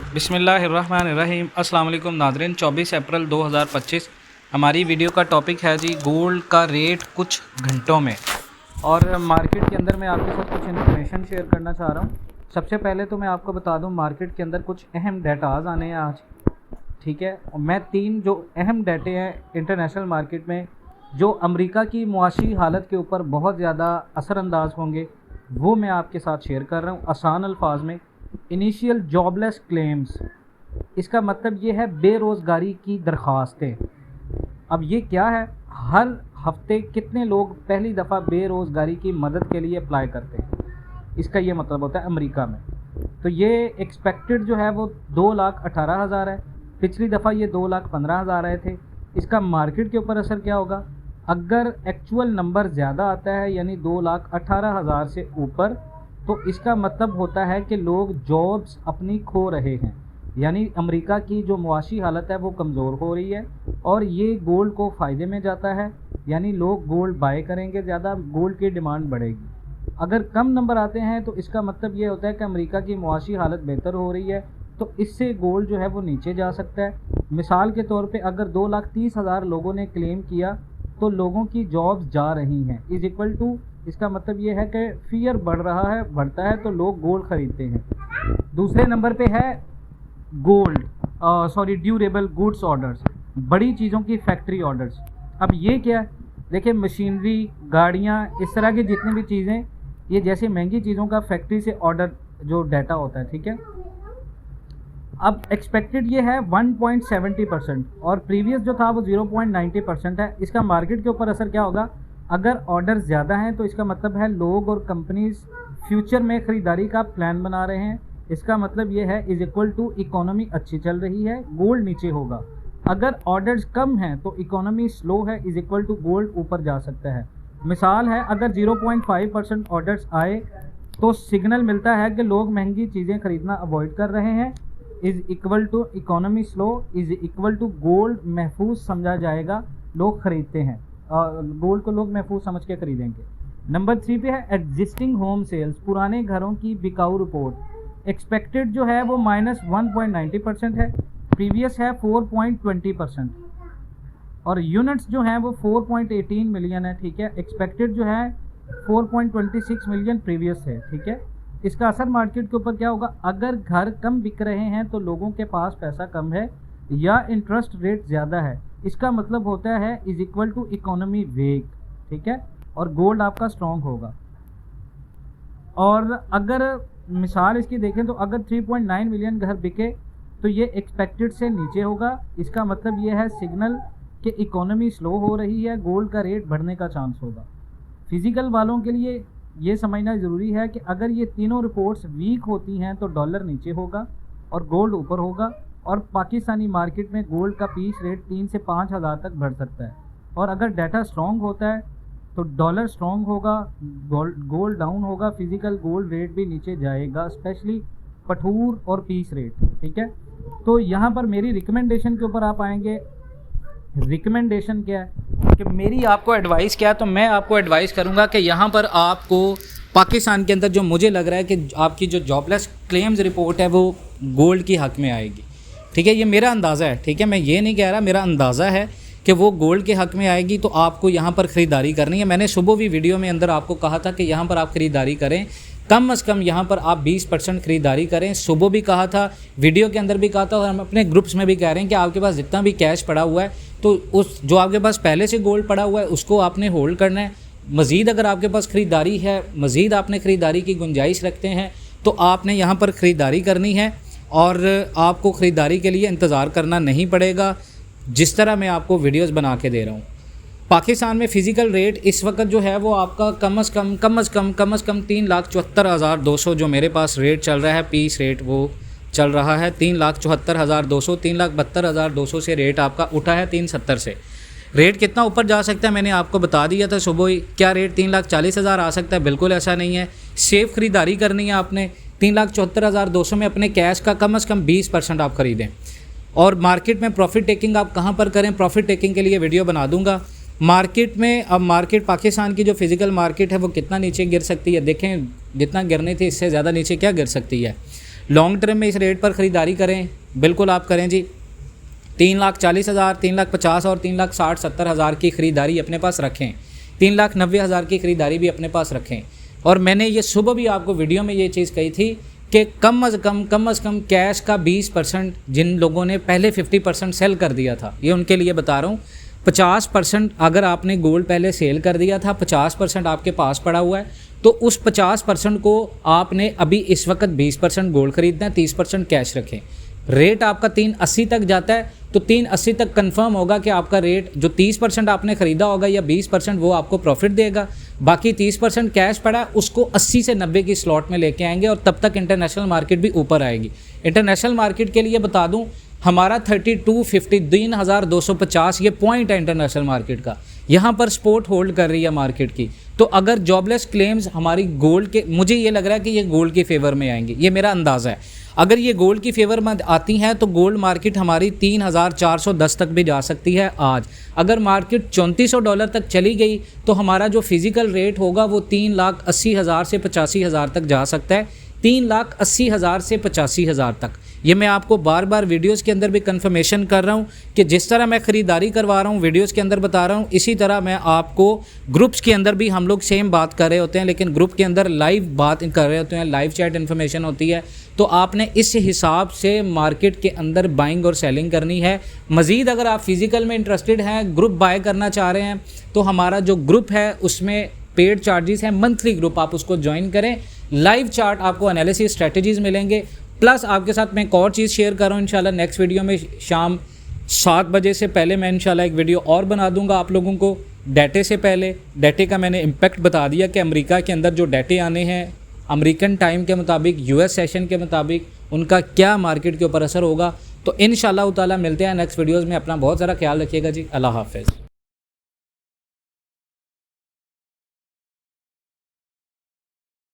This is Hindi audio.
बिस्मिल्लाहिर्रहमानिर्रहीम। अस्सलाम वालेकुम नाज़रीन। 24 अप्रैल 2025 हमारी वीडियो का टॉपिक है जी गोल्ड का रेट कुछ घंटों में। और मार्केट के अंदर मैं आपके साथ कुछ इन्फॉर्मेशन शेयर करना चाह रहा हूँ। सबसे पहले तो मैं आपको बता दूँ मार्केट के अंदर कुछ अहम डाटाज आने हैं आज, ठीक है। और मैं 3 जो अहम डाटे हैं इंटरनेशनल मार्केट में जो अमेरिका की मुआशी हालत के ऊपर बहुत ज़्यादा असरअंदाज होंगे वो मैं आपके साथ शेयर कर रहा हूँ आसान अल्फाज में। इनिशियल जॉबलेस क्लेम्स, इसका मतलब ये है बेरोज़गारी की दरख्वास्तें। अब ये क्या है, हर हफ्ते कितने लोग पहली दफ़ा बेरोज़गारी की मदद के लिए अप्लाई करते हैं, इसका ये मतलब होता है अमेरिका में। तो ये एक्सपेक्टेड जो है वो 2,18,000 है। पिछली दफ़ा ये 2,15,000 आए थे। इसका मार्केट के ऊपर असर क्या होगा, अगर एक्चुअल नंबर ज़्यादा आता है यानी 2,18,000 से ऊपर, तो इसका मतलब होता है कि लोग जॉब्स अपनी खो रहे हैं, यानी अमेरिका की जो मुआशी हालत है वो कमज़ोर हो रही है और ये गोल्ड को फ़ायदे में जाता है, यानी लोग गोल्ड बाय करेंगे, ज़्यादा गोल्ड की डिमांड बढ़ेगी। अगर कम नंबर आते हैं तो इसका मतलब ये होता है कि अमेरिका की मुआशी हालत बेहतर हो रही है, तो इससे गोल्ड जो है वो नीचे जा सकता है। मिसाल के तौर पे अगर 2,30,000 लोगों ने क्लेम किया तो लोगों की जॉब्स जा रही हैं, इज़ इक्वल टू इसका मतलब ये है कि फियर बढ़ता है तो लोग गोल्ड ख़रीदते हैं। दूसरे नंबर पे है ड्यूरेबल गुड्स ऑर्डर्स, बड़ी चीज़ों की फैक्ट्री ऑर्डर्स। अब ये क्या है, देखिए मशीनरी, गाड़ियाँ, इस तरह की जितनी भी चीज़ें, ये जैसे महंगी चीज़ों का फैक्ट्री से ऑर्डर जो डाटा होता है, ठीक है। अब एक्सपेक्टेड ये है 1.70% और प्रीवियस जो था वो 0.90% है। इसका मार्केट के ऊपर असर क्या होगा, अगर ऑर्डर ज़्यादा हैं तो इसका मतलब है लोग और कंपनीज फ्यूचर में ख़रीदारी का प्लान बना रहे हैं। इसका मतलब ये है इज़ इक्वल टू इकोनॉमी अच्छी चल रही है, गोल्ड नीचे होगा। अगर ऑर्डर्स कम हैं तो इकोनॉमी स्लो है, इज़ इक्वल टू गोल्ड ऊपर जा सकता है। मिसाल है, अगर 0.5% ऑर्डर्स आए तो सिग्नल मिलता है कि लोग महंगी चीज़ें ख़रीदना अवॉइड कर रहे हैं, is equal to economy slow, is equal to gold महफूज समझा जाएगा, लोग ख़रीदते हैं और गोल्ड को लोग महफूज समझ के ख़रीदेंगे। नंबर 3 पे है एग्जिस्टिंग होम सेल्स, पुराने घरों की बिकाऊ रिपोर्ट। एक्सपेक्टेड जो है वो -1.90% है, प्रीवियस है 4.20%। और यूनिट्स जो हैं वो 4.18 मिलियन है, ठीक है। एक्सपेक्टेड जो है 4.26 मिलियन प्रीवियस है, ठीक है। इसका असर मार्केट के ऊपर क्या होगा, अगर घर कम बिक रहे हैं तो लोगों के पास पैसा कम है या इंटरेस्ट रेट ज़्यादा है, इसका मतलब होता है is equal to economy weak, ठीक है। और गोल्ड आपका स्ट्रॉन्ग होगा। और अगर मिसाल इसकी देखें तो अगर 3.9 मिलियन घर बिके तो ये एक्सपेक्टेड से नीचे होगा, इसका मतलब ये है सिग्नल कि इकोनॉमी स्लो हो रही है, गोल्ड का रेट बढ़ने का चांस होगा। फिज़िकल वालों के लिए ये समझना ज़रूरी है कि अगर ये तीनों रिपोर्ट्स वीक होती हैं तो डॉलर नीचे होगा और गोल्ड ऊपर होगा। और पाकिस्तानी मार्केट में गोल्ड का पीस रेट 3 से 5 हज़ार तक बढ़ सकता है। और अगर डाटा स्ट्रॉन्ग होता है तो डॉलर स्ट्रॉन्ग होगा, गोल्ड डाउन होगा, फिज़िकल गोल्ड रेट भी नीचे जाएगा, स्पेशली पठूर और पीस रेट, ठीक है। तो यहाँ पर मेरी रिकमेंडेशन के ऊपर आप आएंगे। रिकमेंडेशन क्या है कि मेरी आपको एडवाइस क्या है, तो मैं आपको एडवाइस करूँगा कि यहाँ पर आपको पाकिस्तान के अंदर जो मुझे लग रहा है कि आपकी जो जॉबलेस क्लेम्स रिपोर्ट है वो गोल्ड की हक़ में आएगी, ठीक है। ये मेरा अंदाज़ा है, ठीक है, मैं ये नहीं कह रहा, मेरा अंदाज़ा है कि वो गोल्ड के हक़ में आएगी। तो आपको यहाँ पर ख़रीदारी करनी है। मैंने सुबह भी वीडियो में अंदर आपको कहा था कि यहाँ पर आप ख़रीदारी करें, कम से कम यहाँ पर आप 20% ख़रीदारी करें। सुबह भी कहा था, वीडियो के अंदर भी कहा था, और हम अपने ग्रुप्स में भी कह रहे हैं कि आपके पास जितना भी कैश पड़ा हुआ है तो उस जो आपके पास पहले से गोल्ड पड़ा हुआ है उसको आपने होल्ड करना है। मज़ीद अगर आपके पास ख़रीदारी है, मज़ीद आपने ख़रीदारी की गुंजाइश रखते हैं तो आपने यहाँ पर ख़रीदारी करनी है और आपको ख़रीदारी के लिए इंतज़ार करना नहीं पड़ेगा। जिस तरह मैं आपको वीडियोस बना के दे रहा हूँ, पाकिस्तान में फ़िज़िकल रेट इस वक्त जो है वो आपका कम से कम 3,74,200 जो मेरे पास रेट चल रहा है, पीस रेट वो चल रहा है 3,74,200, 3,72,200 से रेट आपका उठा है 370 से। रेट कितना ऊपर जा सकता है मैंने आपको बता दिया था सुबह ही। क्या रेट 3,40,000 आ सकता है? बिल्कुल ऐसा नहीं है। सेफ ख़रीदारी करनी है आपने। 3,74,200 में अपने कैश का कम से कम 20% आप ख़रीदें। और मार्केट में प्रॉफिट टेकिंग आप कहाँ पर करें, प्रॉफिट टेकिंग के लिए वीडियो बना दूंगा। मार्केट में अब मार्केट पाकिस्तान की जो फिज़िकल मार्केट है वो कितना नीचे गिर सकती है, देखें जितना गिरनी थी इससे ज़्यादा नीचे क्या गिर सकती है। लॉन्ग टर्म में इस रेट पर ख़रीदारी करें, बिल्कुल आप करें जी। 3,40,000, 3,50,000 और 3,60,70,000 की ख़रीदारी अपने पास रखें, 3,90,000 की ख़रीदारी भी अपने पास रखें। और मैंने ये सुबह भी आपको वीडियो में ये चीज़ कही थी कि कम अज़ कम कैश का 20%, जिन लोगों ने पहले 50% सेल कर दिया था, ये उनके लिए बता रहा हूँ। 50% अगर आपने गोल्ड पहले सेल कर दिया था, 50% आपके पास पड़ा हुआ है, तो उस 50% को आपने अभी इस वक्त 20% गोल्ड खरीदना है, 30% कैश रखें। रेट आपका 380 तक जाता है तो 380 तक कंफर्म होगा कि आपका रेट जो 30% आपने ख़रीदा होगा या 20% वो आपको प्रॉफिट देगा। बाकी 30% कैश पड़ा उसको 80 से 90 की स्लॉट में लेके आएंगे और तब तक इंटरनेशनल मार्केट भी ऊपर आएगी। इंटरनेशनल मार्केट के लिए बता दूं, हमारा 3250 3,250 ये पॉइंट है इंटरनेशनल मार्केट का। यहाँ पर सपोर्ट होल्ड कर रही है मार्केट की। तो अगर जॉबलेस क्लेम्स हमारी गोल्ड के, मुझे ये लग रहा है कि ये गोल्ड के फेवर में आएंगी, ये मेरा अंदाज़ा है। अगर ये गोल्ड की फेवर में आती हैं तो गोल्ड मार्केट हमारी 3,410 तक भी जा सकती है आज। अगर मार्केट $3400 तक चली गई तो हमारा जो फिज़िकल रेट होगा वो 3,80,000 से 85,000 तक जा सकता है, 3,80,000 से 85,000 तक। ये मैं आपको बार बार वीडियोस के अंदर भी कंफर्मेशन कर रहा हूँ कि जिस तरह मैं ख़रीदारी करवा रहा हूँ, वीडियोस के अंदर बता रहा हूँ, इसी तरह मैं आपको ग्रुप्स के अंदर भी हम लोग सेम बात कर रहे होते हैं, लेकिन ग्रुप के अंदर लाइव बात कर रहे होते हैं, लाइव चैट इन्फॉर्मेशन होती है। तो आपने इस हिसाब से मार्केट के अंदर बाइंग और सेलिंग करनी है। मज़ीद अगर आप फिज़िकल में इंटरेस्टेड हैं, ग्रुप बाय करना चाह रहे हैं, तो हमारा जो ग्रुप है उसमें पेड चार्जेस हैं, मंथली ग्रुप, आप उसको ज्वाइन करें। लाइव चार्ट आपको एनालिसिस स्ट्रेटजीज़ मिलेंगे। प्लस आपके साथ मैं एक और चीज़ शेयर कर रहा हूँ इंशाल्लाह नेक्स्ट वीडियो में, शाम 7 बजे से पहले मैं इंशाल्लाह एक वीडियो और बना दूंगा आप लोगों को डाटे से पहले। डाटे का मैंने इम्पैक्ट बता दिया कि अमेरिका के अंदर जो डाटे आने हैं अमेरिकन टाइम के मुताबिक, यूएस सेशन के मुताबिक, उनका क्या मार्केट के ऊपर असर होगा। तो इंशाल्लाह ताला मिलते हैं नेक्स्ट वीडियोज़ में। अपना बहुत ज़्यादा ख्याल रखिएगा जी। अल्लाह हाफ़िज़।